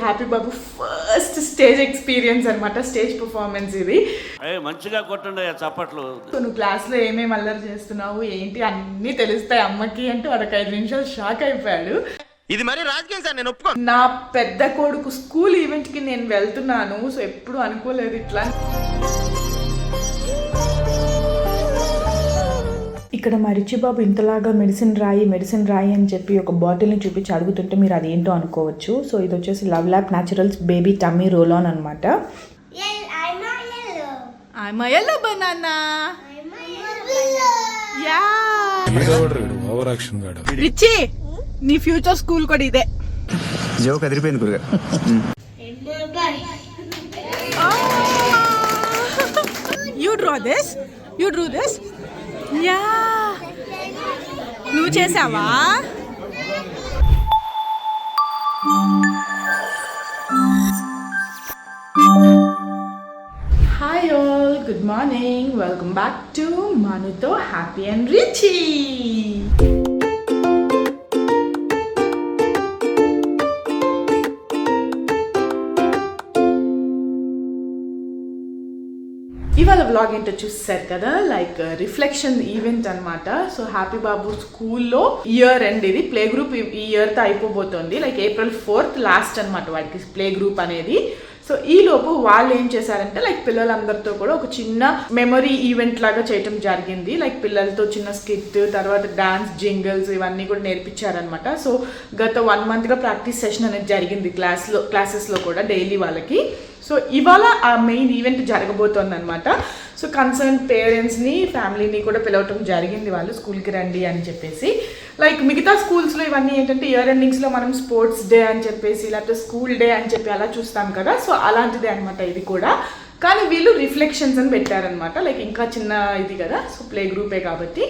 Happy బాబు first stage experience అనమాట, stage performance ఇది. మంచిగా కొట్టండి చప్పట్లు. సో నువ్వు క్లాస్లో ఏమేమి అల్లరి చేస్తున్నావు ఏంటి అన్నీ తెలుస్తాయి అమ్మకి అంటే వాడికి 5 నిమిషాలు షాక్ అయిపోయాడు. ఇది మరి రాజకీయం సార్, నేను ఒప్పుకో. నా పెద్ద కొడుకు స్కూల్ ఈవెంట్కి నేను వెళ్తున్నాను, సో ఎప్పుడు అనుకోలేదు ఇట్లా. ఇక్కడ మా రిచి బాబు ఇంతలాగా మెడిసిన్ రాయి అని చెప్పి ఒక బాటిల్ని చూపించి అడుగుతుంటే మీరు అదేంటో అనుకోవచ్చు. సో ఇది వచ్చేసి love lab naturals baby tummy roll on అనమాట. రిచి నీ ఫ్యూచర్ స్కూల్ కూడా ఇదే. జోక్ అదిరిపోయింది గురుగా. యూ డ్రూ దిస్ యా నువ్వు చేసావా? Hi all, good morning, welcome back to మనుతో హ్యాపీ అండ్ రిచీ. ఇవాళ వ్లాగ్ ఏంటో చూసారు కదా, లైక్ రిఫ్లెక్షన్ ఈవెంట్ అనమాట. సో హ్యాపీ బాబు స్కూల్లో ఇయర్ ఎండ్, ఇది ప్లే గ్రూప్ ఈ ఇయర్తో అయిపోబోతోంది. లైక్ April 4th లాస్ట్ అనమాట వాడికి ప్లే గ్రూప్ అనేది. సో ఈ లోపు వాళ్ళు ఏం చేశారంటే లైక్ పిల్లలందరితో కూడా ఒక చిన్న మెమరీ ఈవెంట్ లాగా చేయటం జరిగింది. లైక్ పిల్లలతో చిన్న స్కిట్, తర్వాత డాన్స్, జింగిల్స్ ఇవన్నీ కూడా నేర్పించారనమాట. సో గత 1 monthగా ప్రాక్టీస్ సెషన్ అనేది జరిగింది క్లాసెస్లో కూడా డైలీ వాళ్ళకి. సో ఇవాళ ఆ మెయిన్ ఈవెంట్ జరగబోతోంది అనమాట. సో కన్సర్న్ పేరెంట్స్ని, ఫ్యామిలీని కూడా పిలవటం జరిగింది, వాళ్ళు స్కూల్కి రండి అని చెప్పేసి. లైక్ మిగతా స్కూల్స్లో ఇవన్నీ ఏంటంటే ఇయర్ ఎండింగ్స్లో మనం స్పోర్ట్స్ డే అని చెప్పేసి లేకపోతే స్కూల్ డే అని చెప్పి అలా చూస్తాం కదా. సో అలాంటిదే అనమాట ఇది కూడా. కానీ వీళ్ళు రిఫ్లెక్షన్స్ అని పెట్టారనమాట. లైక్ ఇంకా చిన్న ఇది కదా, సో ప్లే గ్రూపే కాబట్టి.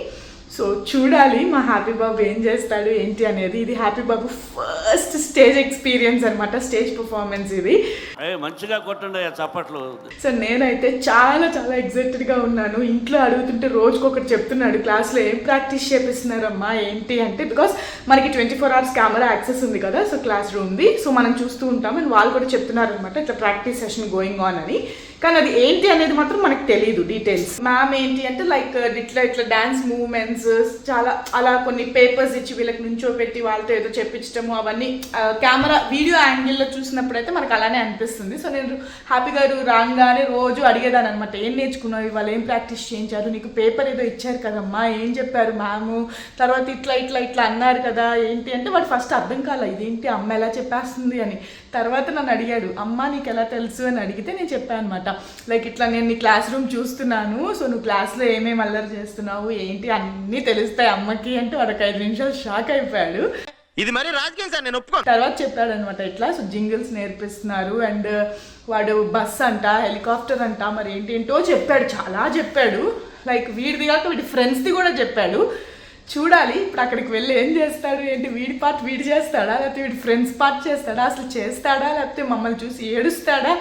సో చూడాలి మా హ్యాపీ బాబు ఏం చేస్తాడు ఏంటి అనేది. ఇది హ్యాపీ బాబు ఫస్ట్ స్టేజ్ ఎక్స్పీరియన్స్ అనమాట, స్టేజ్ పర్ఫార్మెన్స్ ఇది. మంచిగా కొట్టండి చప్పట్లు. సో నేనైతే చాలా చాలా ఎక్సైటెడ్గా ఉన్నాను. ఇంట్లో అడుగుతుంటే రోజుకొకటి చెప్తున్నాడు, క్లాస్లో ఏం ప్రాక్టీస్ చేపిస్తున్నారమ్మా ఏంటి అంటే, బికాస్ మనకి 24 hours కెమెరా యాక్సెస్ ఉంది కదా, సో క్లాస్ రూమ్ది. సో మనం చూస్తూ ఉంటాం అండ్ వాళ్ళు కూడా చెప్తున్నారు అనమాట ఇట్లా ప్రాక్టీస్ సెషన్ గోయింగ్ ఆన్ అని. కానీ అది ఏంటి అనేది మాత్రం మనకు తెలియదు డీటెయిల్స్. మ్యామ్ ఏంటి అంటే లైక్ ఇట్లా డాన్స్ మూవ్మెంట్స్ చాలా అలా కొన్ని పేపర్స్ ఇచ్చి వీళ్ళకి నుంచోపెట్టి వాళ్ళతో ఏదో చెప్పించడము, అవన్నీ కెమెరా వీడియో యాంగిల్లో చూసినప్పుడైతే మనకు అలానే అనిపిస్తుంది. సో నేను హ్యాపీ గారు రాగానే రోజు అడిగేదాన్ని అనమాట, ఏం నేర్చుకున్నావు ఇవాళ, ఏం ప్రాక్టీస్ చేయించారు, నీకు పేపర్ ఏదో ఇచ్చారు కదమ్మా, ఏం చెప్పారు మ్యామ్, తర్వాత ఇట్లా అన్నారు కదా ఏంటి అంటే వాడు ఫస్ట్ అర్థం కాలే ఇదేంటి అమ్మ ఎలా చెప్పేస్తుంది అని. తర్వాత నన్ను అడిగాడు, అమ్మ నీకు ఎలా తెలుసు అని అడిగితే నేను చెప్పాను అనమాట, లైక్ ఇట్లా నేను నీ క్లాస్ రూమ్ చూస్తున్నాను, సో నువ్వు క్లాస్లో ఏమేమి అల్లరి చేస్తున్నావు ఏంటి అన్నీ తెలుస్తాయి అమ్మకి అంటే వాడికి 5 నిమిషాలు షాక్ అయిపోయాడు. ఇది మరి రాజకీయం సార్, నేను ఒప్పుకో. తర్వాత చెప్పాడు అనమాట ఇట్లా సో జింగిల్స్ నేర్పిస్తున్నారు అండ్ వాడు బస్ అంట, హెలికాప్టర్ అంట, మరి ఏంటేంటో చెప్పాడు, చాలా చెప్పాడు. లైక్ వీడిది కాక వీడి ఫ్రెండ్స్ది కూడా చెప్పాడు. చూడాలి ఇప్పుడు అక్కడికి వెళ్ళి ఏం చేస్తాడు ఏంటి, వీడి పార్ట్ వీడి చేస్తాడా లేకపోతే వీడి ఫ్రెండ్స్ పార్ట్ చేస్తాడా, అసలు చేస్తాడా లేకపోతే మమ్మల్ని చూసి ఏడుస్తాడా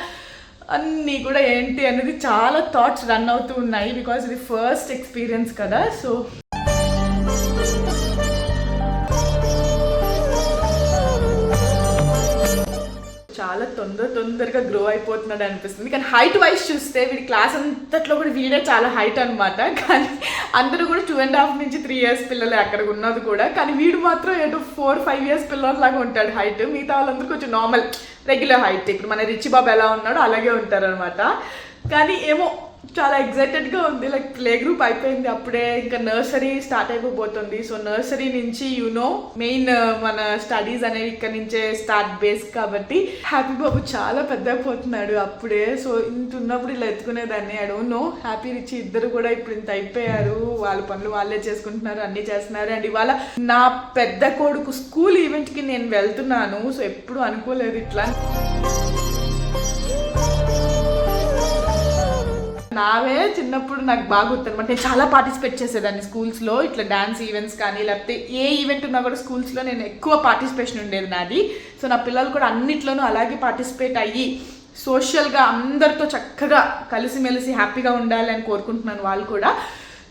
అన్నీ కూడా ఏంటి అనేది చాలా థాట్స్ రన్ అవుతూ ఉన్నాయి. బికాజ్ ఇది ఫస్ట్ ఎక్స్పీరియన్స్ కదా. సో చాలా తొందరగా గ్రో అయిపోతున్నాడు అనిపిస్తుంది. కానీ హైట్ వైజ్ చూస్తే వీడి క్లాస్ అంతట్లో కూడా వీడే చాలా హైట్ అనమాట. కానీ అందరూ కూడా 2.5 నుంచి 3 years పిల్లలు అక్కడ ఉన్నది కూడా. కానీ వీడు మాత్రం ఏదో 4-5 years పిల్లలాగా ఉంటాడు హైట్. మిగతా వాళ్ళందరూ కొంచెం నార్మల్ రెగ్యులర్ హైట్. ఇప్పుడు మన రిచి బాబు ఎలా ఉన్నాడో అలాగే ఉంటారు అనమాట. కానీ ఏమో చాలా ఎగ్జైటెడ్గా ఉంది. లైక్ ప్లే గ్రూప్ అయిపోయింది అప్పుడే, ఇంకా నర్సరీ స్టార్ట్ అయిపోతుంది. సో నర్సరీ నుంచి మెయిన్ మన స్టడీస్ అనేవి ఇక్కడ నుంచే స్టార్ట్ బేస్ కాబట్టి హ్యాపీ బాబు చాలా పెద్ద అయిపోతున్నాడు అప్పుడే. సో ఇంత ఉన్నప్పుడు ఇలా ఎత్తుకునేదాన్ని. I don't know, happy Richi ఇద్దరు కూడా ఇప్పుడు ఇంత అయిపోయారు, వాళ్ళ పనులు వాళ్ళే చేసుకుంటున్నారు, అన్నీ చేస్తున్నారు. అండ్ ఇవాళ నా పెద్ద కొడుకు స్కూల్ ఈవెంట్కి నేను వెళ్తున్నాను. సో ఎప్పుడు అనుకోలేదు ఇట్లా. నావే చిన్నప్పుడు నాకు బాగా గుర్తనమాట, నేను చాలా పార్టిసిపేట్ చేసేదాన్ని స్కూల్స్లో, ఇట్లా డాన్స్ ఈవెంట్స్ కానీ లేకపోతే ఏ ఈవెంట్ ఉన్నా కూడా స్కూల్స్లో నేను ఎక్కువ పార్టిసిపేషన్ ఉండేది నాది. సో నా పిల్లలు కూడా అన్నిట్లోనూ అలాగే పార్టిసిపేట్ అయ్యి సోషల్గా అందరితో చక్కగా కలిసిమెలిసి హ్యాపీగా ఉండాలి అని కోరుకుంటున్నాను వాళ్ళు కూడా.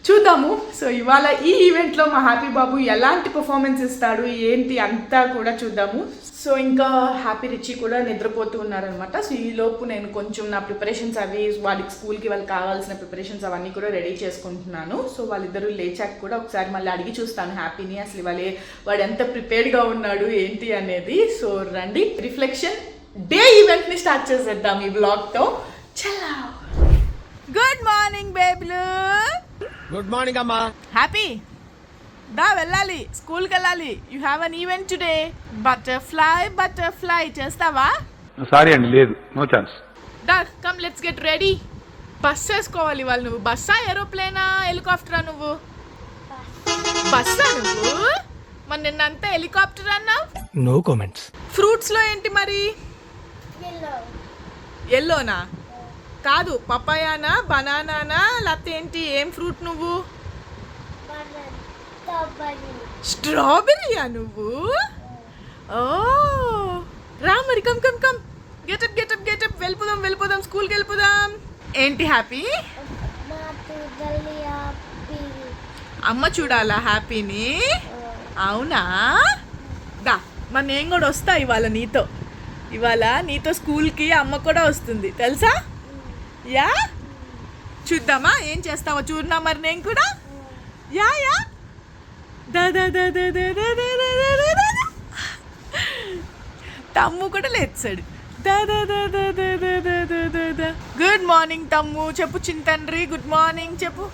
చూద్దాము. సో ఇవాళ ఈ ఈవెంట్లో మా హ్యాపీ బాబు ఎలాంటి పర్ఫార్మెన్స్ ఇస్తాడు ఏంటి అంతా కూడా చూద్దాము. సో ఇంకా హ్యాపీ రిచి కూడా నిద్రపోతూ ఉన్నారనమాట. సో ఈ లోపు నేను కొంచెం నా ప్రిపరేషన్స్ అవి వాళ్ళకి స్కూల్కి వాళ్ళకి కావాల్సిన ప్రిపరేషన్స్ అవన్నీ కూడా రెడీ చేసుకుంటున్నాను. సో వాళ్ళిద్దరూ లేచాక కూడా ఒకసారి మళ్ళీ అడిగి చూస్తాను హ్యాపీని, అసలు వాడు ఎంత ప్రిపేర్డ్గా ఉన్నాడు ఏంటి అనేది. సో రండి, రిఫ్లెక్షన్ డే ఈవెంట్ని స్టార్ట్ చేసేద్దాం ఈ బ్లాగ్తో. చలా. గుడ్ మార్నింగ్ బేబీలు. గుడ్ మార్నింగ్ అమ్మా. హ్యాపీ దా వెళ్ళాలి, స్కూల్కి వెళ్ళాలి. You have an event today. Butterfly చేస్తావా? సారీ అండి, లేదు, నో ఛాన్స్. దా come let's get ready. Bus వేసుకోవాలి వాళ్ళు. నువ్వు బస్సా ఏరోప్లేనా హెలికాప్టరా? నువ్వు బస్సా? నువ్వు మరి నిన్నంతా హెలికాప్టర్ అన్నావు. No comments. ఫ్రూట్స్లో ఏంటి మరి? ఎల్లోనా? కాదు, పపాయానా, బనానానా, లేకపోతే ఏంటి? ఏం ఫ్రూట్ నువ్వు? స్ట్రాబెర్రీయా నువ్వు? ఓ రా మరి, కమ్ కమ్ కమ్, గెటప్ వెళ్ళిపోదాం స్కూల్కి వెళ్ళిపోదాం. ఏంటి హ్యాపీ? అమ్మ చూడాలా హ్యాపీని? అవునా? దా మరి నేను కూడా వస్తా ఇవాళ నీతో స్కూల్కి. అమ్మ కూడా వస్తుంది తెలుసా? యా, చూద్దామా ఏం చేస్తావో చూడనా మరి నేను కూడా. యా యా తమ్ము కూడా లేచాడు. గుడ్ మార్నింగ్ తమ్ము. చెప్పు చింతండ్రి, గుడ్ మార్నింగ్ చెప్పు.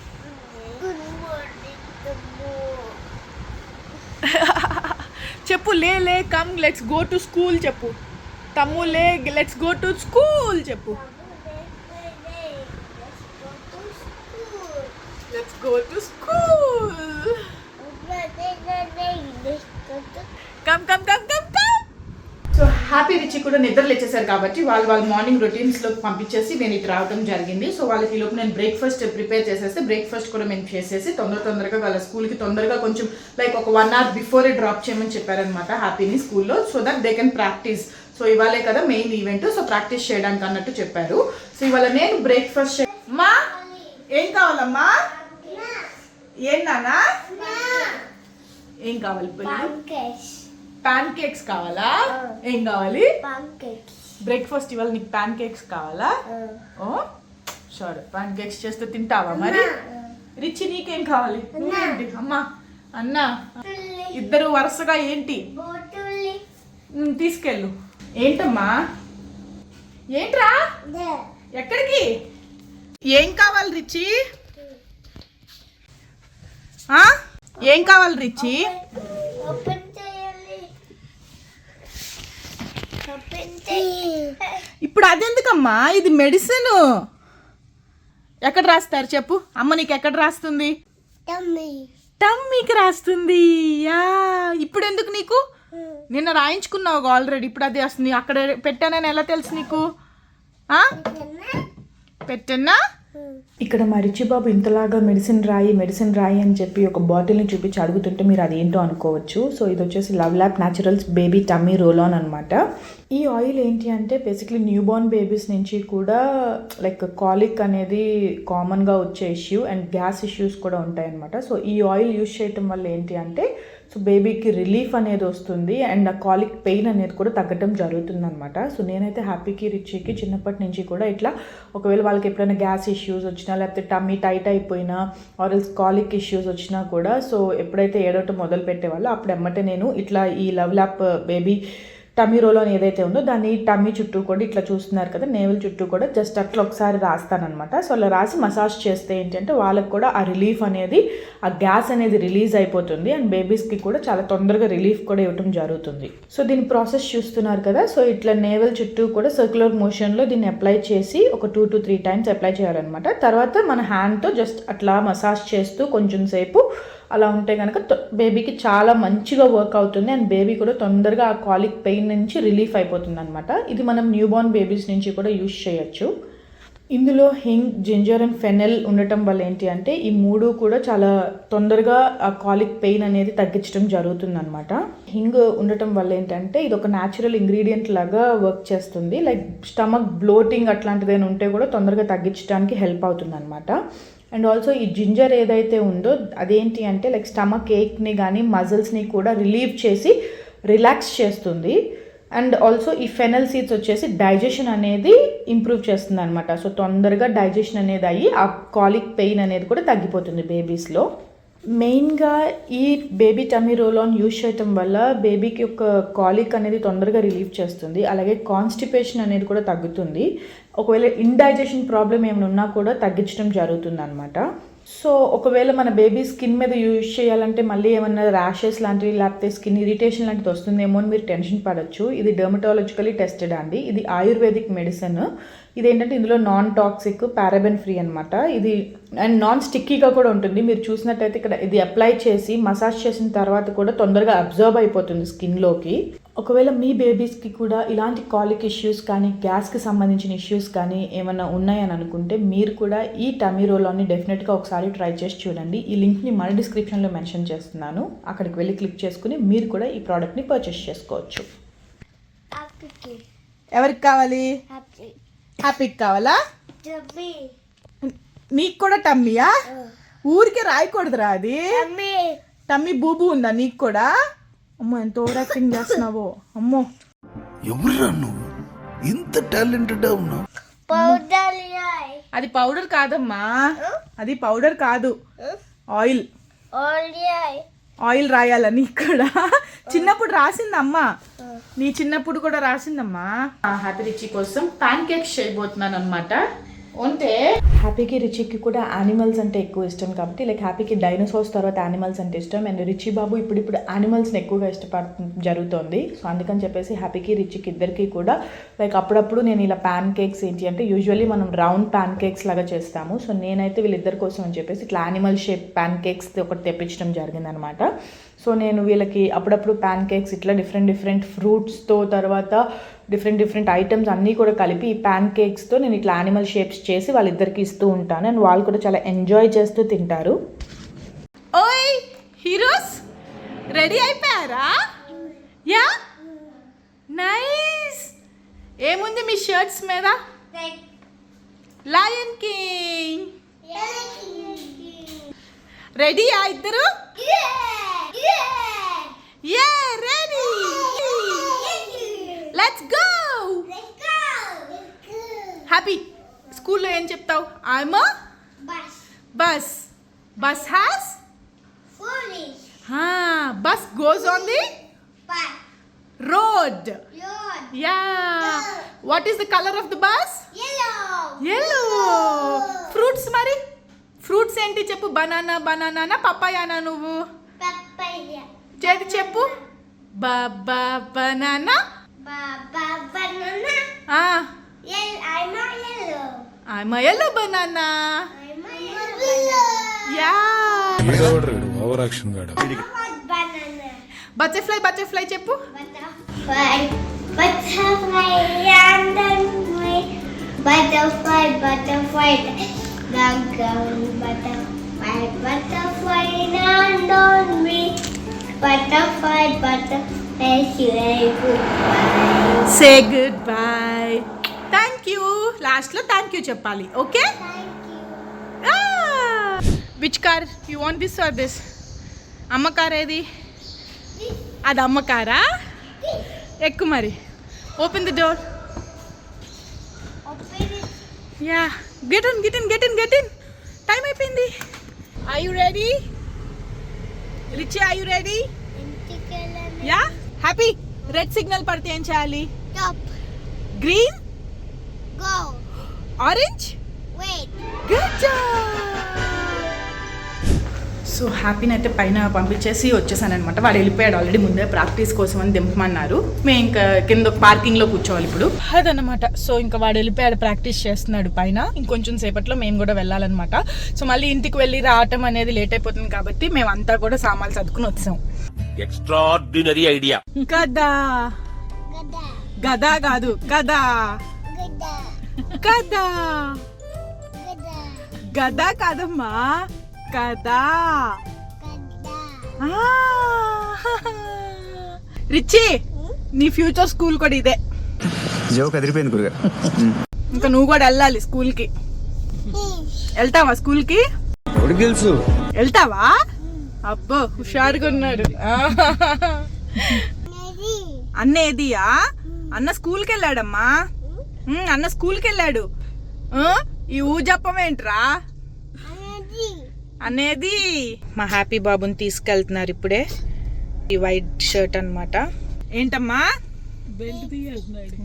చెప్పు లే come let's go to school చెప్పు. తమ్ము లే, లెట్స్ గో టు స్కూల్ చెప్పు. Let's go to school. Come. So happy Richi కూడా నిద్ర లేచేశారు కాబట్టి వాళ్ళు మార్నింగ్ రొటీన్స్లోకి పంపించేసి నేను ఇటు రావడం జరిగింది. సో వాళ్ళకి ఈలోపు నేను బ్రేక్ఫాస్ట్ ప్రిపేర్ చేసేస్తే బ్రేక్ఫాస్ట్ కూడా మేము చేసేసి తొందరగా వాళ్ళ స్కూల్కి తొందరగా కొంచెం లైక్ ఒక 1 hour బిఫోరే డ్రాప్ చేయమని చెప్పారనమాట హ్యాపీని స్కూల్లో. So that they can practice. So ఇవాళే కదా మెయిన్ ఈవెంట్, సో ప్రాక్టీస్ చేయడానికి అన్నట్టు చెప్పారు. సో ఇవాళ నేను బ్రేక్ఫాస్ట్ మా ఏం కావాలమ్మా? ఏం నానా? ఏం కావాలి? పాన్ కేక్స్ కావాలా? ఏం కావాలి? బ్రేక్ఫాస్ట్ ఇవాళ నీకు పాన్ కేక్స్ కావాలా? ఓ సరే, పాన్ కేక్స్ చేస్తే తింటావా మరి? రిచి నీకేం కావాలి? ఏంటి అమ్మా అన్నా ఇద్దరు వరుసగా ఏంటి తీసుకెళ్ళు. ఏంటమ్మా? ఏంట్రా? ఎక్కడికి? ఏం కావాలి రిచి? ఏం కావాలి రిచి? ఇప్పుడు అదెందుకమ్మా? ఇది మెడిసిన్. ఎక్కడ రాస్తారు చెప్పు? అమ్మ నీకు ఎక్కడ రాస్తుంది? టమ్మీకి రాస్తుంది. యా, ఇప్పుడు ఎందుకు నీకు? నిన్న రాయించుకున్నావు ఆల్రెడీ, ఇప్పుడు అది వస్తుంది. అక్కడ పెట్టానని ఎలా తెలుసు నీకు? పెట్టన్నా? ఇక్కడ మా రిచి బాబు ఇంతలాగా మెడిసిన్ రాయి అని చెప్పి ఒక బాటిల్ని చూపించి అడుగుతుంటే మీరు అదేంటో అనుకోవచ్చు. సో ఇది వచ్చేసి love lap naturals baby tummy roll on అనమాట. ఈ ఆయిల్ ఏంటి అంటే బేసిక్లీ న్యూ బోర్న్ బేబీస్ నుంచి కూడా లైక్ కాలిక్ అనేది కామన్గా వచ్చే ఇష్యూ అండ్ గ్యాస్ ఇష్యూస్ కూడా ఉంటాయన్నమాట. సో ఈ ఆయిల్ యూజ్ చేయటం వల్ల ఏంటి అంటే సో బేబీకి రిలీఫ్ అనేది వస్తుంది అండ్ ఆ కాలిక్ పెయిన్ అనేది కూడా తగ్గటం జరుగుతుంది అనమాట. సో నేనైతే హ్యాపీకి రిచికి చిన్నప్పటి నుంచి కూడా ఇట్లా ఒకవేళ వాళ్ళకి ఎప్పుడైనా గ్యాస్ ఇష్యూస్ వచ్చినా లేకపోతే టమ్మీ టైట్ అయిపోయినా ఆర్ఎల్స్ కాలిక్ ఇష్యూస్ వచ్చినా కూడా సో ఎప్పుడైతే ఏడవటం మొదలు పెట్టేవాళ్ళు అప్పుడు ఎమ్మటే నేను ఇట్లా ఈ love lap baby tummy roll అని ఏదైతే ఉందో దాన్ని టమ్మీ చుట్టూ కూడా ఇట్లా చూస్తున్నారు కదా, నేవల్ చుట్టూ కూడా జస్ట్ అట్లా ఒకసారి రాస్తానమాట. సో అలా రాసి మసాజ్ చేస్తే ఏంటంటే వాళ్ళకి కూడా ఆ రిలీఫ్ అనేది, ఆ గ్యాస్ అనేది రిలీజ్ అయిపోతుంది అండ్ బేబీస్కి కూడా చాలా తొందరగా రిలీఫ్ కూడా ఇవ్వటం జరుగుతుంది. సో దీని ప్రాసెస్ చూస్తున్నారు కదా. సో ఇట్లా నేవల్ చుట్టూ కూడా సర్క్యులర్ మోషన్లో దీన్ని అప్లై చేసి ఒక 2 to 3 times అప్లై చేయాలన్నమాట. తర్వాత మన హ్యాండ్తో జస్ట్ అట్లా మసాజ్ చేస్తూ కొంచెం సేపు అలా ఉంటే కనుక బేబీకి చాలా మంచిగా వర్క్ అవుతుంది అండ్ బేబీ కూడా తొందరగా ఆ కాలిక్ పెయిన్ నుంచి రిలీఫ్ అయిపోతుంది అనమాట. ఇది మనం న్యూ బోర్న్ బేబీస్ నుంచి కూడా యూజ్ చేయొచ్చు. ఇందులో హింగ్, జింజర్ అండ్ ఫెనెల్ ఉండటం వల్ల ఏంటి అంటే ఈ మూడు కూడా చాలా తొందరగా ఆ కాలిక్ పెయిన్ అనేది తగ్గించడం జరుగుతుందన్నమాట. హింగ్ ఉండటం వల్ల ఏంటంటే ఇది ఒక న్యాచురల్ ఇంగ్రీడియంట్ లాగా వర్క్ చేస్తుంది. లైక్ స్టమక్ బ్లోటింగ్ అట్లాంటిదైనా ఉంటే కూడా తొందరగా తగ్గించడానికి హెల్ప్ అవుతుంది అనమాట. అండ్ ఆల్సో ఈ జింజర్ ఏదైతే ఉందో అదేంటి అంటే లైక్ స్టమక్ ఏక్ని కానీ మజిల్స్ని కూడా రిలీవ్ చేసి రిలాక్స్ చేస్తుంది. అండ్ ఆల్సో ఈ ఫెనల్ సీడ్స్ వచ్చేసి డైజెషన్ అనేది ఇంప్రూవ్ చేస్తుంది అనమాట. సో తొందరగా డైజెషన్ అనేది అయ్యి ఆ కాలిక్ పెయిన్ అనేది కూడా తగ్గిపోతుంది బేబీస్లో. మెయిన్గా ఈ baby tummy roll on use చేయటం వల్ల బేబీకి యొక్క కాలిక్ అనేది తొందరగా రిలీఫ్ చేస్తుంది. అలాగే కాన్స్టిపేషన్ అనేది కూడా తగ్గుతుంది. ఒకవేళ ఇండైజెషన్ ప్రాబ్లం ఏమైనా ఉన్నా కూడా తగ్గించడం జరుగుతుంది అనమాట. సో ఒకవేళ మన బేబీ స్కిన్ మీద యూజ్ చేయాలంటే మళ్ళీ ఏమన్నా ర్యాషెస్ లాంటివి లేకపోతే స్కిన్ ఇరిటేషన్ లాంటిది వస్తుందేమో అని మీరు టెన్షన్ పడవచ్చు. ఇది డెర్మటాలజికలీ టెస్టెడ్ అండి. ఇది ఆయుర్వేదిక్ మెడిసిన్. ఇదేంటంటే ఇందులో నాన్ టాక్సిక్, పారాబెన్ ఫ్రీ అనమాట. ఇది అండ్ నాన్ స్టిక్కీగా కూడా ఉంటుంది. మీరు చూసినట్టయితే ఇక్కడ ఇది అప్లై చేసి మసాజ్ చేసిన తర్వాత కూడా తొందరగా అబ్జర్వ్ అయిపోతుంది స్కిన్లోకి. ఒకవేళ మీ బేబీస్కి కూడా ఇలాంటి కాలిక్ ఇష్యూస్ కానీ గ్యాస్కి సంబంధించిన ఇష్యూస్ కానీ ఏమైనా ఉన్నాయని అనుకుంటే మీరు కూడా ఈ టమీ రోల్ని డెఫినెట్గా ఒకసారి ట్రై చేసి చూడండి. ఈ లింక్ని మన డిస్క్రిప్షన్లో మెన్షన్ చేస్తున్నాను. అక్కడికి వెళ్ళి క్లిక్ చేసుకుని మీరు కూడా ఈ ప్రోడక్ట్ని పర్చేస్ చేసుకోవచ్చు. ఎవరికి కావాలి? హ్యాపీకి కావాలా? నీకు కూడా టమ్మీయా? ఊరికే రాయకూడదురా అది. టమ్మీ బూబు ఉందా నీకు కూడా? అమ్మో ఎంత ఓవర్ యాక్టింగ్ చేస్తున్నావో. అమ్మో ఎవరురా నువ్వు ఇంత టాలెంటెడ్ ఉన్నావు? అది పౌడర్ కాదమ్మా, అది పౌడర్ కాదు, ఆయిల్. ఆయిల్ రాయాలా నీకు కూడా? చిన్నప్పుడు రాసిందమ్మా, నీ చిన్నప్పుడు కూడా రాసిందమ్మా. హ్యాపీ రిచి కోసం ప్యాన్ కేక్స్ చేయబోతున్నాను అనమాట. అంటే హ్యాపీకి రిచికి కూడా యానిమల్స్ అంటే ఎక్కువ ఇష్టం కాబట్టి లైక్ హ్యాపీకి డైనోసార్స్ తర్వాత యానిమల్స్ అంటే ఇష్టం. అండ్ రిచి బాబు ఇప్పుడు యానిమల్స్ని ఎక్కువగా ఇష్టపడటం జరుగుతుంది. సో అందుకని చెప్పేసి హ్యాపీకి రిచికి ఇద్దరికి కూడా లైక్ అప్పుడప్పుడు నేను ఇలా ప్యాన్ కేక్స్ ఏంటి అంటే యూజువల్లీ మనం రౌండ్ ప్యాన్ కేక్స్ లాగా చేస్తాము. సో నేనైతే వీళ్ళిద్దరి కోసం అని చెప్పేసి ఇట్లా యానిమల్ షేప్ ప్యాన్ కేక్స్ ఒకటి తెప్పించడం జరిగిందనమాట. సో నేను వీళ్ళకి అప్పుడప్పుడు ప్యాన్ కేక్స్ ఇట్లా డిఫరెంట్ ఫ్రూట్స్తో తర్వాత డిఫరెంట్ ఐటమ్స్ అన్నీ కూడా కలిపి ఈ ప్యాన్ కేక్స్తో నేను ఇట్లా యానిమల్ షేప్స్ చేసి వాళ్ళిద్దరికి ఇస్తూ ఉంటాను. అండ్ వాళ్ళు కూడా చాలా ఎంజాయ్ చేస్తూ తింటారు. ఓయ్ హీరోస్ రెడీ అయిపోయారా? Ya nice. ఏముంది మీ షర్ట్స్ మీద? Lion king. రెడీయా ఇద్దరు? Ya ready. Let's go. Happy స్కూల్లో ఏం చెప్తావు? I'm a bus. Bus has bus goes on the road. Ya what is the colour of the bus? yellow. Fruits మరి ఫ్రూట్స్ ఏంటి చెప్పు? బనానా పప్పాయానా? నువ్వు చేతి చెప్పు. బాబా banana. I'm a yellow banana. Yeah. Over action గాడు. బటర్ఫ్లై చెప్పు. Say goodbye. Thank you. Last lo thank you చెప్పాలి. Okay? Which car you want, this or this? అమ్మ కార్ ఏది? అది అమ్మ కారా? ఎక్కు మరి. Open the door. Yeah. Get in. Time అయిపోయింది. Are you ready? Richie, are you ready? Yeah? Happy? Red signal పడితే ఏం చేయాలి? Stop. Green? Go. Orange? Wait. Good job. So హ్యాపీని అయితే పైన పంపించేసి వచ్చేసాను అనమాట. వాడు వెళ్ళిపోయాడు ఆల్రెడీ, ముందే ప్రాక్టీస్ కోసం అని దింపమన్నారు. మేము ఇంకా కింద పార్కింగ్లో కూర్చోవాలి ఇప్పుడు అదనమాట. సో ఇంకా వాడు వెళ్ళిపోయాడు, ప్రాక్టీస్ చేస్తున్నాడు పైన. ఇంకొంచెం సేపట్లో మేము కూడా వెళ్ళాలన్నమాట. సో మళ్ళీ ఇంటికి వెళ్ళి రావటం అనేది లేట్ అయిపోతుంది కాబట్టి మేమంతా కూడా సామాన్లు సర్దుకుని వచ్చాం. Extraordinary idea. గదా గదా కాదు గదా గదా గదా కాదమ్మా, కదా. రిచి నీ ఫ్యూచర్ స్కూల్ కూడా ఇదే. జోక్ అదిరిపోయింది గురుగా. ఇంకా నువ్వు కూడా వెళ్ళాలి స్కూల్కి. వెళ్తావా స్కూల్కి? ఎవరికి తెలుసు? వెళ్తావా? అబ్బో హుషారుగా ఉన్నాడు. అన్నేదియా? అన్న స్కూల్కి వెళ్ళాడమ్మా. అన్న స్కూల్కి వెళ్ళాడు. ఈ ఊజప్పమేంట్రా అనేది? మా హ్యాపీ బాబుని తీసుకెళ్తున్నారు ఇప్పుడే. ఈ వైట్ షర్ట్ అన్నమాట. ఏంటమ్మా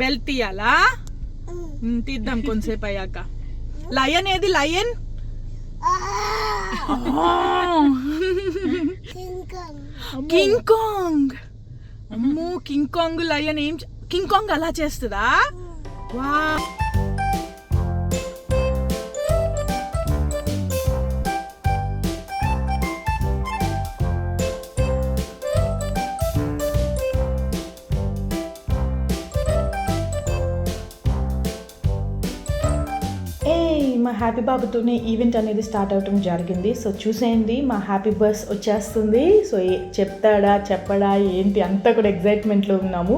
బెల్ట్ తీయాలా? తీద్దాం కొంతసేపు అయ్యాక. లయన్ ఏది? Lion king Kong. అమ్మో కింగ్ కాంగ్ లయన్ ఏం కింగ్ కాంగ్ అలా చేస్తుందా? వా మా హ్యాపీ బాబుతోనే ఈవెంట్ అనేది స్టార్ట్ అవటం జరిగింది. సో చూసేయండి, మా హ్యాపీ బస్ వచ్చేస్తుంది. సో చెప్తాడా చెప్పడా ఏంటి అంతా కూడా ఎగ్జైట్మెంట్లో ఉన్నాము.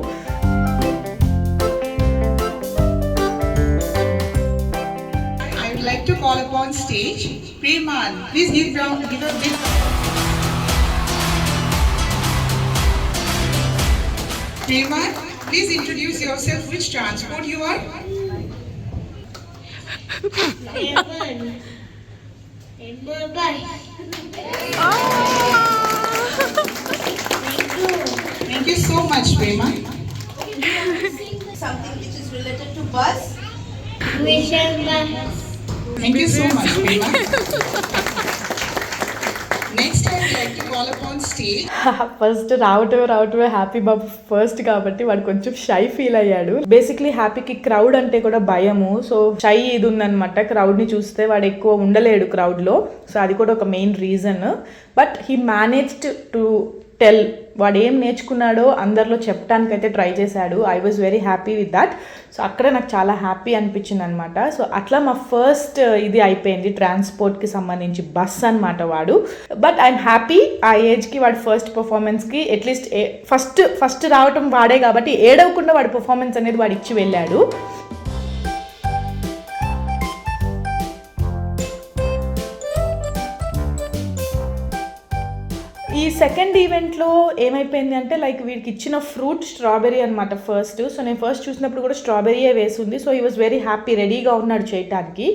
I would like to call upon stage Preman. Please give a big. Preman, please introduce yourself. Which transport you are? Thank you so much, Preman. Something which is related to bus. Thank you so much, Preman. Next, I would like to call upon stage. First రావటమే happy బాబు first కాబట్టి వాడు కొంచెం shy feel అయ్యాడు. Basically హ్యాపీకి crowd అంటే కూడా భయము. So shy ఇది ఉందన్నమాట. క్రౌడ్ని చూస్తే వాడు ఎక్కువ ఉండలేడు క్రౌడ్లో. సో అది కూడా ఒక main reason. But he managed to tell. వాడు ఏం నేర్చుకున్నాడో అందరిలో చెప్పడానికైతే ట్రై చేశాడు. I was very happy with that. So అక్కడ నాకు చాలా హ్యాపీ అనిపించింది అనమాట. సో అట్లా మా ఫస్ట్ ఇది అయిపోయింది ట్రాన్స్పోర్ట్కి సంబంధించి బస్ అనమాట వాడు. బట్ ఐఎమ్ హ్యాపీ ఆ ఏజ్కి వాడు ఫస్ట్ పర్ఫార్మెన్స్కి అట్లీస్ట్ ఫస్ట్ రావటం వాడే కాబట్టి ఏడవకుండా వాడి పర్ఫార్మెన్స్ అనేది వాడు ఇచ్చి వెళ్ళాడు. ఈ సెకండ్ ఈవెంట్లో ఏమైపోయింది అంటే లైక్ వీడికి ఇచ్చిన ఫ్రూట్ స్ట్రాబెరీ అనమాట ఫస్ట్. సో నేను ఫస్ట్ చూసినప్పుడు కూడా స్ట్రాబెరీయే వేసింది. So he was very happy, రెడీగా ఉన్నాడు చేయటానికి.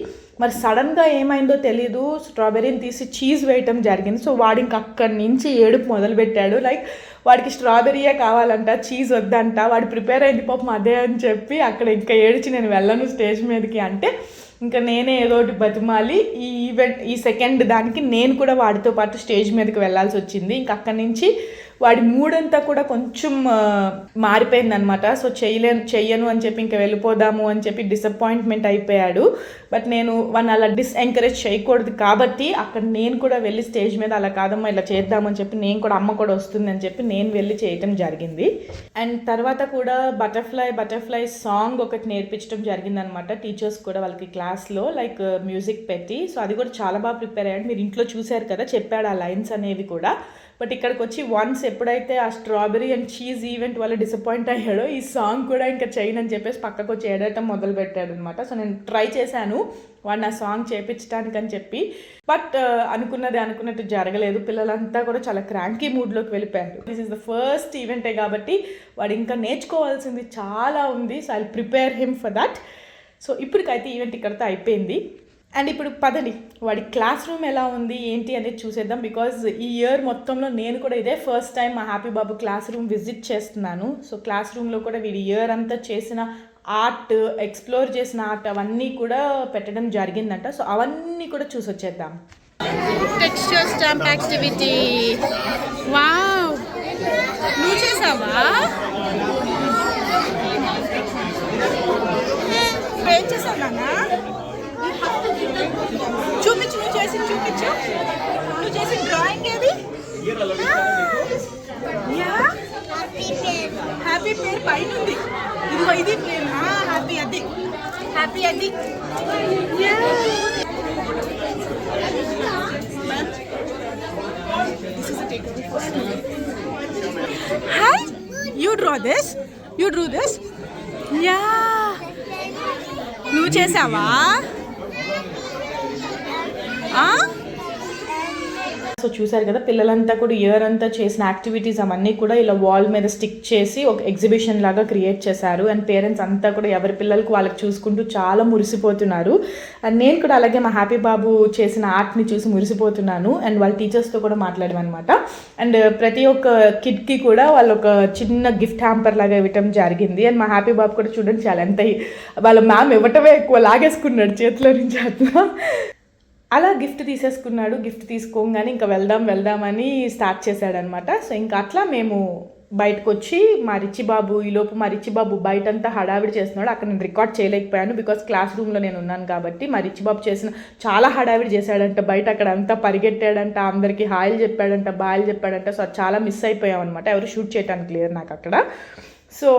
మరి సడన్గా ఏమైందో తెలీదు, స్ట్రాబెరీని తీసి చీజ్ వేయటం జరిగింది. సో వాడు ఇంక అక్కడి నుంచి ఏడుపు మొదలుపెట్టాడు. లైక్ వాడికి స్ట్రాబెరీయే కావాలంట, చీజ్ వద్దంట. వాడు ప్రిపేర్ అయింది పాపం అదే అని చెప్పి అక్కడ ఇంకా ఏడ్చి నేను వెళ్ళను స్టేజ్ మీదకి అంటే ఇంకా నేనే ఏదో ఒకటి బతిమాలి ఈ సెకండ్ దానికి నేను కూడా వాడితో పాటు స్టేజ్ మీదకి వెళ్ళాల్సి వచ్చింది. ఇంక అక్కడి నుంచి వాడి మూడంతా కూడా కొంచెం మారిపోయింది అనమాట. సో చెయ్యను అని చెప్పి ఇంకా వెళ్ళిపోదాము అని చెప్పి డిసప్పాయింట్మెంట్ అయిపోయాడు. బట్ నేను వాడిని అలా డిస్ఎంకరేజ్ చేయకూడదు కాబట్టి అక్కడ నేను కూడా వెళ్ళి స్టేజ్ మీద అలా కాదమ్మా ఇలా చేద్దామని చెప్పి నేను కూడా అమ్మ కూడా వస్తుందని చెప్పి నేను వెళ్ళి చేయటం జరిగింది. అండ్ తర్వాత కూడా బటర్ఫ్లై సాంగ్ ఒకటి నేర్పించడం జరిగిందనమాట. టీచర్స్ కూడా వాళ్ళకి క్లాస్లో లైక్ మ్యూజిక్ పెట్టి. సో అది కూడా చాలా బాగా ప్రిపేర్ అయ్యాడు. మీరు ఇంట్లో చూశారు కదా, చెప్పాడు ఆ లైన్స్ అనేవి కూడా. బట్ ఇక్కడికి వచ్చి వన్స్ ఎప్పుడైతే ఆ స్ట్రాబెరీ అండ్ చీజ్ ఈవెంట్ వల్ల డిసప్పాయింట్ అయ్యాడో ఈ సాంగ్ కూడా ఇంకా చేయనని చెప్పేసి పక్కకు వచ్చి ఏడటం మొదలు పెట్టాడు అనమాట. సో నేను ట్రై చేశాను వాడిని ఆ సాంగ్ చేయించడానికి అని చెప్పి. బట్ అనుకున్నట్టు జరగలేదు. పిల్లలంతా కూడా చాలా క్రాంకీ మూడ్లోకి వెళ్ళిపోయారు. దిస్ ఈస్ ద ఫస్ట్ ఈవెంటే కాబట్టి వాడు ఇంకా నేర్చుకోవాల్సింది చాలా ఉంది. So I prepare him for that. So ఇప్పటికైతే ఈవెంట్ ఇక్కడితో అయిపోయింది. అండ్ ఇప్పుడు పదండి వాడి క్లాస్ రూమ్ ఎలా ఉంది ఏంటి అనేది చూసేద్దాం. బికాజ్ ఈ ఇయర్ మొత్తంలో నేను కూడా ఇదే ఫస్ట్ టైం మా హ్యాపీ బాబు క్లాస్ రూమ్ విజిట్ చేస్తున్నాను. సో క్లాస్ రూమ్లో కూడా వీడి ఇయర్ అంతా చేసిన ఆర్ట్, ఎక్స్ప్లోర్ చేసిన ఆర్ట్ అవన్నీ కూడా పెట్టడం జరిగిందంట. సో అవన్నీ కూడా చూసి వచ్చేద్దాం. Texture stamp activity. వావ్, నువ్వు చేసావా? ఏం చేసావు నాన్న? చూపించు, నువ్వు చేసిన డ్రాయింగ్ ఏది? హ్యాపీ పేరు పైన ఉంది. ఇదిగో ఇది పేరు హ్యాపీ. అది hi, you draw this. Ya, నువ్వు చేసావా? సో చూసారు కదా పిల్లలంతా కూడా ఇయర్ అంతా చేసిన యాక్టివిటీస్ అవన్నీ కూడా ఇలా వాల్ మీద స్టిక్ చేసి ఒక ఎగ్జిబిషన్ లాగా క్రియేట్ చేశారు. అండ్ పేరెంట్స్ అంతా కూడా ఎవరి పిల్లలకు వాళ్ళకి చూసుకుంటూ చాలా మురిసిపోతున్నారు. అండ్ నేను కూడా అలాగే మా హ్యాపీ బాబు చేసిన ఆర్ట్ని చూసి మురిసిపోతున్నాను. అండ్ వాళ్ళ టీచర్స్తో కూడా మాట్లాడామన్నమాట. అండ్ ప్రతి ఒక్క కిడ్కి కూడా వాళ్ళు ఒక చిన్న గిఫ్ట్ హ్యాంపర్ లాగా ఇవ్వటం జరిగింది. అండ్ మా హ్యాపీ బాబు కూడా చూడండి చాలా ఎంత వాళ్ళ మ్యామ్ ఇవ్వటమే ఎక్కువ లాగేసుకున్నాడు చేతిలో నుంచి అట్లా. అలా గిఫ్ట్ తీసేసుకున్నాడు. గిఫ్ట్ తీసుకోగానే ఇంకా వెళ్దామని స్టార్ట్ చేశాడనమాట. సో ఇంకా అట్లా మేము బయటకు వచ్చి మా రిచి బాబు ఈలోపు మా రిచి బాబు బయటంతా హడావిడి చేస్తున్నాడు. అక్కడ నేను రికార్డ్ చేయలేకపోయాను బికాస్ క్లాస్ రూమ్లో నేను ఉన్నాను కాబట్టి. మా రిచి బాబు చాలా హడావిడి చేశాడంట బయట. అక్కడ అంతా పరిగెట్టాడంట, అందరికీ హాయిలు చెప్పాడంట, బాయిలు చెప్పాడంట. సో అది చాలా మిస్ అయిపోయాం అనమాట. ఎవరు షూట్ చేయడానికి లేరు నాకు అక్కడ. సో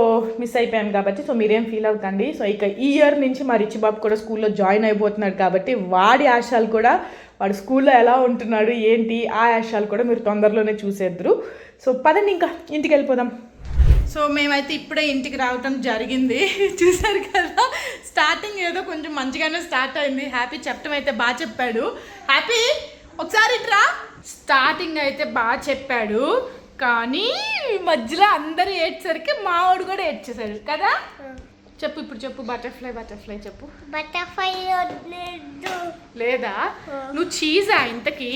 మిస్ అయిపోయాం కాబట్టి సో మీరేం ఫీల్ అవుతండి. సో ఇక ఈ ఇయర్ నుంచి మా రిచి బాబు కూడా స్కూల్లో జాయిన్ అయిపోతున్నాడు కాబట్టి వాడి ఆశాలు కూడా వాడు స్కూల్లో ఎలా ఉంటున్నాడు ఏంటి ఆ ఆశాలు కూడా మీరు తొందరలోనే చూసేద్దరు. సో పదండి ఇంకా ఇంటికి వెళ్ళిపోదాం. సో మేమైతే ఇప్పుడే ఇంటికి రావటం జరిగింది. చూసారు కదా స్టార్టింగ్ ఏదో కొంచెం మంచిగానే స్టార్ట్ అయింది. హ్యాపీ చెప్పడం అయితే బాగా చెప్పాడు. హ్యాపీ ఒకసారి ఇట్రా. స్టార్టింగ్ అయితే బాగా చెప్పాడు కానీ మధ్యలో అందరూ ఏడ్చేసరికి మావాడు కూడా ఏడ్చేసాడు కదా. చెప్పు ఇప్పుడు చెప్పు బటర్ఫ్లై చెప్పు. Butterfly లేదా నువ్వు చీజా ఇంతకి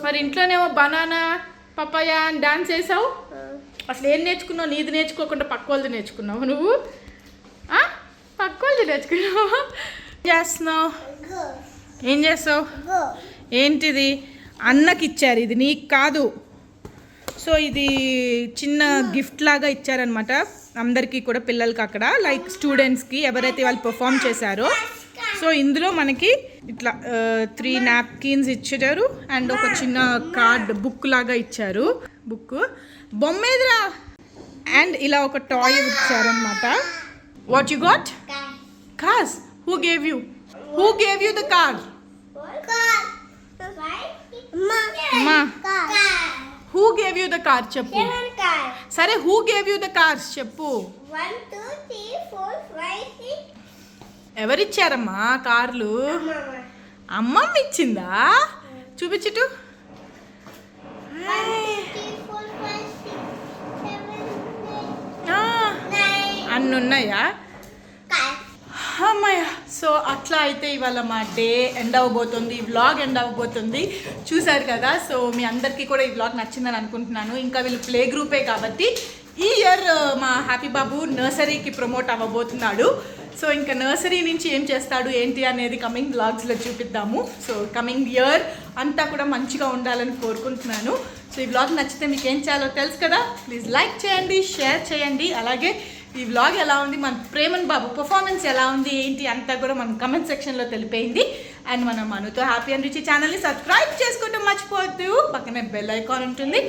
మరి ఇంట్లోనేమో బనానా పపాయ అని డాన్స్ వేసావు. అసలు ఏం నేర్చుకున్నావు? నీది నేర్చుకోకుండా పక్క వాళ్ళది నేర్చుకున్నావు నువ్వు. పక్క వాళ్ళది నేర్చుకున్నావు. ఏం చేస్తావు? ఏంటిది? అన్నకి ఇచ్చారు, ఇది నీకు కాదు. సో ఇది చిన్న గిఫ్ట్ లాగా ఇచ్చారనమాట అందరికీ కూడా పిల్లలకి అక్కడ లైక్ స్టూడెంట్స్కి ఎవరైతే వాళ్ళు పర్ఫామ్ చేశారో. సో ఇందులో మనకి ఇట్లా 3 నాప్కిన్స్ ఇచ్చారు అండ్ ఒక చిన్న కార్డ్ బుక్ లాగా ఇచ్చారు. బుక్ బొమ్మేదిరా అండ్ ఇలా ఒక టాయ్ ఇచ్చారనమాట. What you got? Cars. Who gave you the car? మా who gave you the car చెప్పు. సరే who gave you the cars చెప్పు. 1 2 3 4 5 6. ఎవరిచ్చారమ్మా కార్లు? అమ్మమ్మ ఇచ్చిందా? చూపించుటు. 1 2 3 4 5 6 7 8 అన్నీ ఉన్నాయా? 9. అమ్మయ్య. సో అట్లా అయితే ఇవాళ మా డే ఎండ్ అవ్వబోతుంది, ఈ వ్లాగ్ ఎండ్ అవ్వబోతుంది. చూసారు కదా. సో మీ అందరికీ కూడా ఈ వ్లాగ్ నచ్చిందని అనుకుంటున్నాను. ఇంకా వీళ్ళు ప్లే గ్రూపే కాబట్టి ఈ ఇయర్ మా హ్యాపీ బాబు నర్సరీకి ప్రమోట్ అవ్వబోతున్నాడు. సో ఇంకా నర్సరీ నుంచి ఏం చేస్తాడు ఏంటి అనేది కమింగ్ వ్లాగ్స్లో చూపిద్దాము. సో కమింగ్ ఇయర్ అంతా కూడా మంచిగా ఉండాలని కోరుకుంటున్నాను. సో ఈ వ్లాగ్ నచ్చితే మీకు ఏం చేయాలో తెలుసు కదా. ప్లీజ్ లైక్ చేయండి, షేర్ చేయండి. అలాగే ఈ వ్లాగ్ ఎలా ఉంది, మన ప్రేమన్ బాబు పర్ఫార్మెన్స్ ఎలా ఉంది ఏంటి అంతా కూడా మన కమెంట్ సెక్షన్లో తెలిపేయండి. అండ్ మన మనుతో హ్యాపీ అండ్ రిచి ఛానల్ని సబ్స్క్రైబ్ చేసుకోవడం మర్చిపోవద్దు. పక్కనే బెల్ ఐకాన్ ఉంటుంది,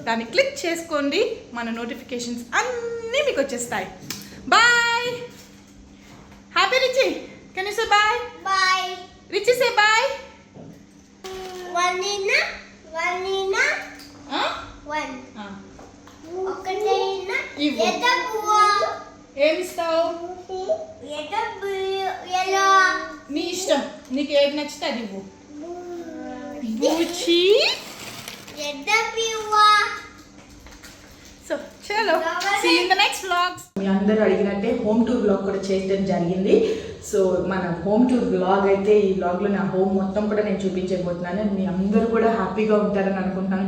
దాన్ని క్లిక్ చేసుకోండి. మన నోటిఫికేషన్స్ అన్నీ మీకు వచ్చేస్తాయి. Bye. Happy Richi, can you say bye? Bye. Richi say bye. Vanina. One. ఒకటైనా ఇవ్వు. ఏమిస్తావు? ఎలా నీ ఇష్టం, నీకు ఏది నచ్చితే అది ఇవ్వు. బూచి. సో చలో see in the next vlogs. మీ అందరూ అడిగినట్టే హోమ్ టూర్ వ్లాగ్ కూడా చేయడం జరిగింది. సో మన హోమ్ టూర్ వ్లాగ్ అయితే ఈ వ్లాగ్లో నా హోమ్ మొత్తం కూడా నేను చూపించబోతున్నాను. మీ అందరూ కూడా హ్యాపీగా ఉంటారని అనుకుంటున్నాను.